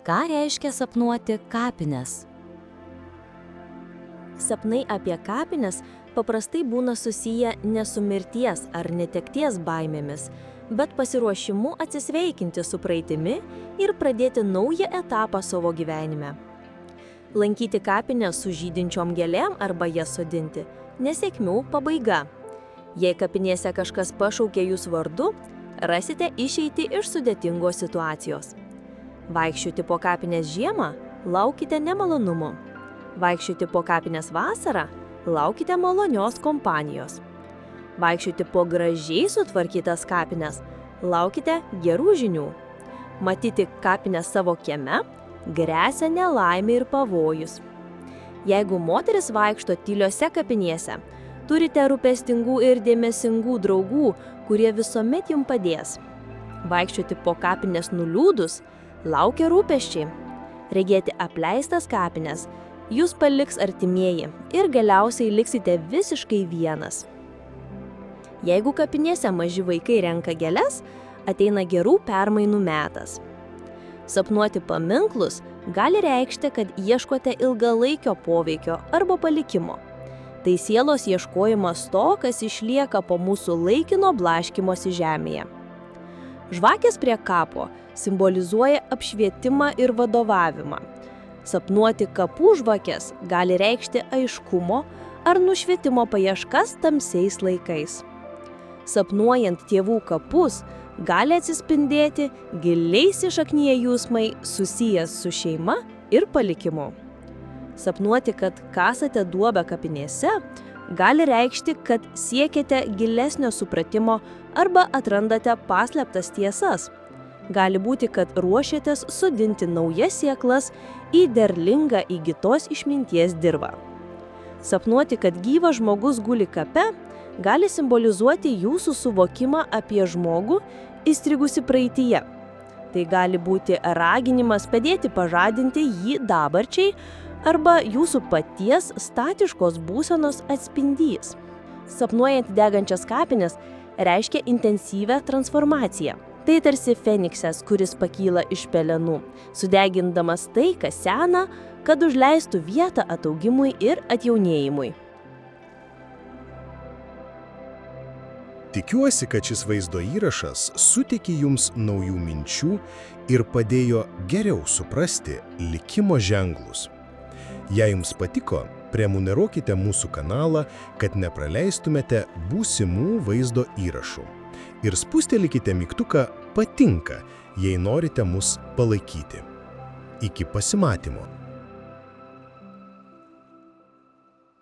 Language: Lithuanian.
Ką reiškia sapnuoti kapines? Sapnai apie kapines paprastai būna susiję ne su mirties ar netekties baimėmis, bet pasiruošimu atsisveikinti su praeitimi ir pradėti naują etapą savo gyvenime. Lankyti kapines su žydinčiom gėlėm arba jas sodinti – nesėkmių pabaiga. Jei kapinėse kažkas pašaukė jūs vardu, rasite išeitį iš sudėtingos situacijos. Vaikščioti po kapines žiemą – laukite nemalonumų. Vaikščioti po kapines vasarą – laukite malonios kompanijos. Vaikščioti po gražiai sutvarkytas kapines – laukite gerų žinių. Matyti kapines savo kieme – gresia nelaimė ir pavojus. Jeigu moteris vaikšto tyliose kapinėse, turite rūpestingų ir dėmesingų draugų, kurie visuomet jums padės. Vaikščioti po kapines nuliūdus – laukia rūpesčiai. Regėti apleistas kapines – jūs paliks artimieji ir galiausiai liksite visiškai vienas. Jeigu kapinėse maži vaikai renka gėles, ateina gerų permainų metas. Sapnuoti paminklus gali reikšti, kad ieškote ilgalaikio poveikio arba palikimo. Tai sielos ieškojimas to, kas išlieka po mūsų laikino blaškymosi žemėje. Žvakės prie kapo simbolizuoja apšvietimą ir vadovavimą. Sapnuoti kapų žvakės gali reikšti aiškumo ar nušvietimo paieškas tamsiais laikais. Sapnuojant tėvų kapus gali atsispindėti giliai įsišakniję jausmai susijęs su šeima ir palikimu. Sapnuoti, kad kasate duobę kapinėse, gali reikšti, kad siekiate gilesnio supratimo arba atrandate paslėptas tiesas. Gali būti, kad ruošiatės sodinti naujas sėklas į derlingą įgytos išminties dirvą. Sapnuoti, kad gyvas žmogus guli kape, gali simbolizuoti jūsų suvokimą apie žmogų įstrigusi praeityje. Tai gali būti raginimas padėti pažadinti jį dabarčiai arba jūsų paties statiškos būsenos atspindys. Sapnuojant degančias kapines reiškia intensyvią transformaciją. Tai tarsi feniksas, kuris pakyla iš pelenų, sudegindamas tai, kas sena, kad užleistų vietą ataugimui ir atjaunėjimui. Tikiuosi, kad šis vaizdo įrašas suteikė jums naujų minčių ir padėjo geriau suprasti likimo ženklus. Jei jums patiko, prenumeruokite mūsų kanalą, kad nepraleistumėte būsimų vaizdo įrašų. Ir spustelkite mygtuką patinka, jei norite mus palaikyti. Iki pasimatymo.